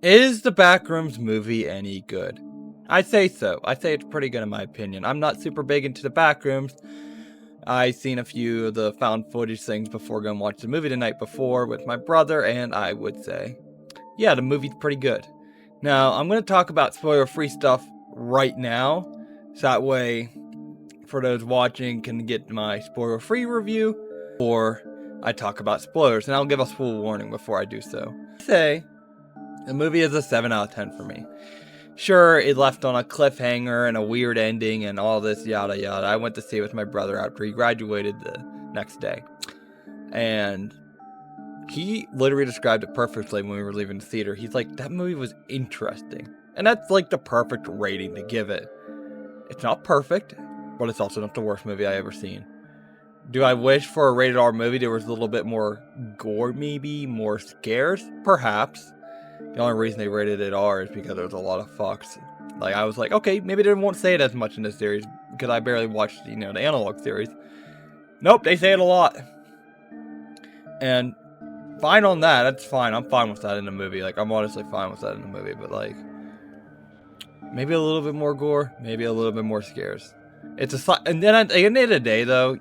Is the Backrooms movie any good? I say so. I say it's pretty good in my opinion. I'm not super big into the Backrooms. I seen a few of the found footage things before going to watch the movie the night before with my brother, and I would say, yeah, the movie's pretty good. Now, I'm going to talk about spoiler-free stuff right now, so that way, for those watching, can get my spoiler-free review, or I talk about spoilers, and I'll give a full warning before I do so. Say, the movie is a 7 out of 10 for me. Sure, it left on a cliffhanger and a weird ending and all this yada yada. I went to see it with my brother after he graduated the next day. And he literally described it perfectly when we were leaving the theater. He's like, that movie was interesting. And that's like the perfect rating to give it. It's not perfect, but it's also not the worst movie I ever seen. Do I wish for a rated R movie there was a little bit more gore, maybe? More scares? Perhaps. The only reason they rated it R is because there's a lot of fucks. Like, I was like, okay, maybe they won't say it as much in this series, because I barely watched, the analog series. Nope, they say it a lot. And fine on that, that's fine. I'm fine with that in the movie. Like, I'm honestly fine with that in the movie, but like, maybe a little bit more gore, maybe a little bit more scares. And then at the end of the day, though,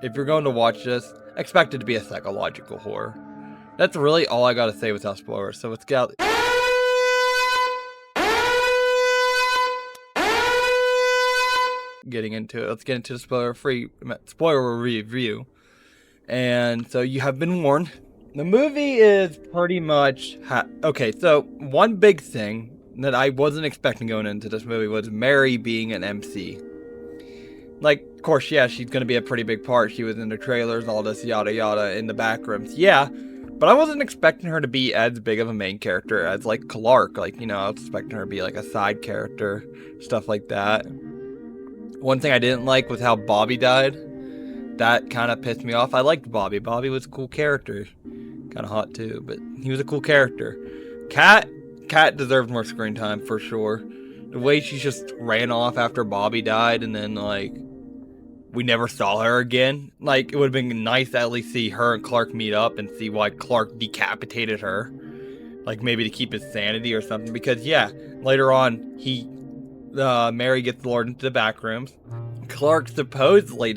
if you're going to watch this, expect it to be a psychological horror. That's really all I gotta say without spoilers. So let's get out. Getting into it. Let's get into the spoiler review. And so you have been warned. The movie is pretty much okay. So one big thing that I wasn't expecting going into this movie was Mary being an MC. Like, of course, yeah, she's gonna be a pretty big part. She was in the trailers, all this yada yada in the Backrooms. Yeah. But I wasn't expecting her to be as big of a main character as, like, Clark. Like, I was expecting her to be, like, a side character. Stuff like that. One thing I didn't like was how Bobby died. That kind of pissed me off. I liked Bobby. Bobby was a cool character. Kind of hot, too. But he was a cool character. Kat deserved more screen time, for sure. The way she just ran off after Bobby died and then, like, we never saw her again. Like, it would have been nice to at least see her and Clark meet up and see why Clark decapitated her. Like, maybe to keep his sanity or something. Because, yeah, later on, Mary gets lured into the Backrooms. Clark supposedly,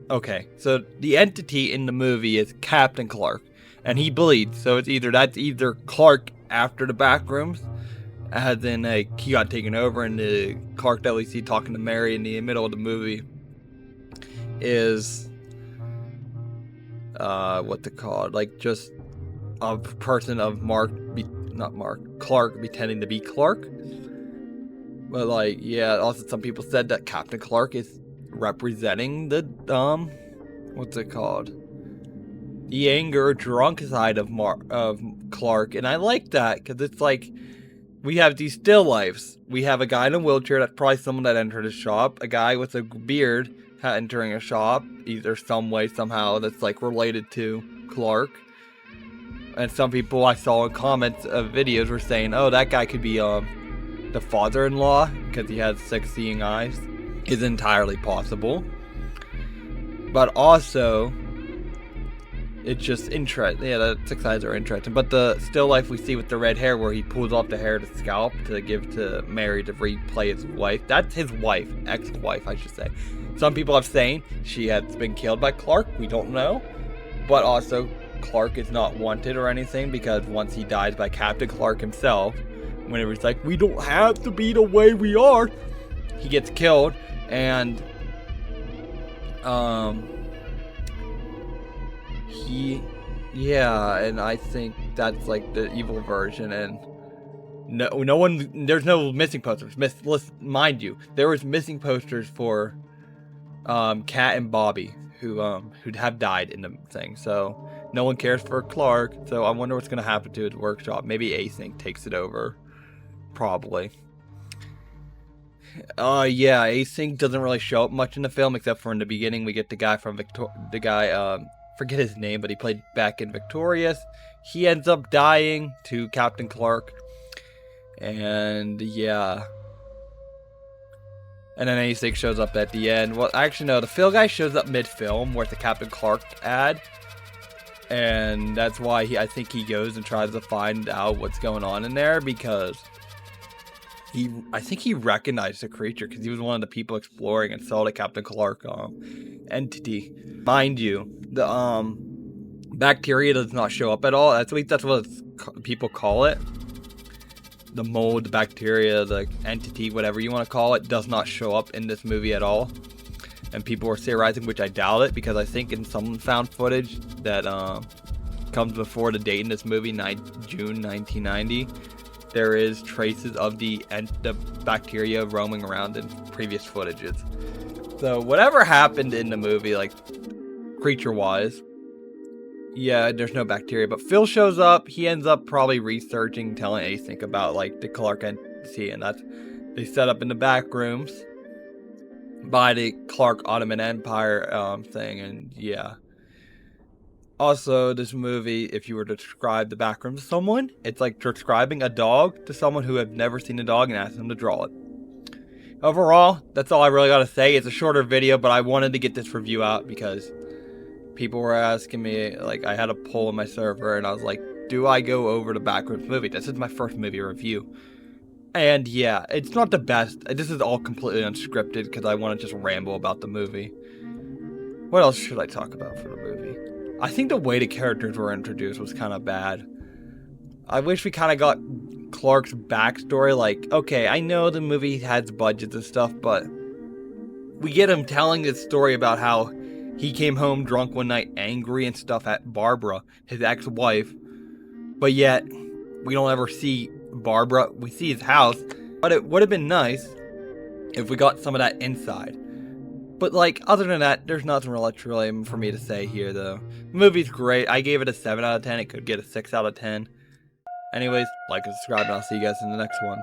okay, so the entity in the movie is Captain Clark. And he bleeds, so that's either Clark after the Backrooms, as in, like, he got taken over, and Clark that we see talking to Mary in the middle of the movie is what's it called? Like, just a person of Clark pretending to be Clark. But like, yeah, also some people said that Captain Clark is representing the what's it called? The anger, drunk side of Clark, and I like that because it's like we have these still lifes. We have a guy in a wheelchair that's probably someone that entered a shop, a guy with a beard entering a shop, either some way, somehow, that's like related to Clark. And some people I saw in comments of videos were saying, oh, that guy could be the father-in-law because he has 6 seeing eyes. Is entirely possible. But also, it's just interesting. Yeah, the 6 eyes are interesting. But the still life we see with the red hair, where he pulls off the hair to scalp to give to Mary to replay his wife. That's his wife, ex-wife, I should say. Some people have saying she has been killed by Clark. We don't know. But also, Clark is not wanted or anything, because once he dies by Captain Clark himself, whenever he's like, we don't have to be the way we are, he gets killed. And and I think that's like the evil version. And no one, there's no missing posters. Mind you, there was missing posters for Kat and Bobby, who'd have died in the thing. So no one cares for Clark. So I wonder what's gonna happen to his workshop. Maybe Async takes it over. Probably. Yeah, Async doesn't really show up much in the film, except for in the beginning we get the guy from forget his name, but he played back in Victorious. He ends up dying to Captain Clark. And yeah. And then Async shows up at the end. Well, actually no, the Phil guy shows up mid-film with the Captain Clark ad. And that's why I think he goes and tries to find out what's going on in there, because I think he recognized the creature because he was one of the people exploring and saw the Captain Clark entity. Mind you, the bacteria does not show up at all. At least that's what people call it. The mold, the bacteria, the entity, whatever you want to call it, does not show up in this movie at all. And people were theorizing, which I doubt it, because I think in some found footage that comes before the date in this movie, June 1990, there is traces of the bacteria roaming around in previous footages. So whatever happened in the movie, like creature-wise, yeah, there's no bacteria. But Phil shows up. He ends up probably researching, telling Async about like the Clark entity, and that's they set up in the back rooms by the Clark Ottoman Empire thing, and yeah. Also, this movie, if you were to describe the Backrooms to someone, it's like describing a dog to someone who have never seen a dog and ask them to draw it. Overall, that's all I really gotta say. It's a shorter video, but I wanted to get this review out because people were asking me, like, I had a poll on my server, and I was like, do I go over the Backrooms movie? This is my first movie review. And yeah, it's not the best. This is all completely unscripted because I want to just ramble about the movie. What else should I talk about for the movie? I think the way the characters were introduced was kind of bad. I wish we kind of got Clark's backstory. Like, okay, I know the movie has budgets and stuff, but we get him telling this story about how he came home drunk one night, angry and stuff at Barbara, his ex-wife, but yet we don't ever see Barbara. We see his house, but it would have been nice if we got some of that inside. But like, other than that, there's nothing really for me to say here though. The movie's great. I gave it a 7 out of 10. It could get a 6 out of 10. Anyways, like and subscribe, and I'll see you guys in the next one.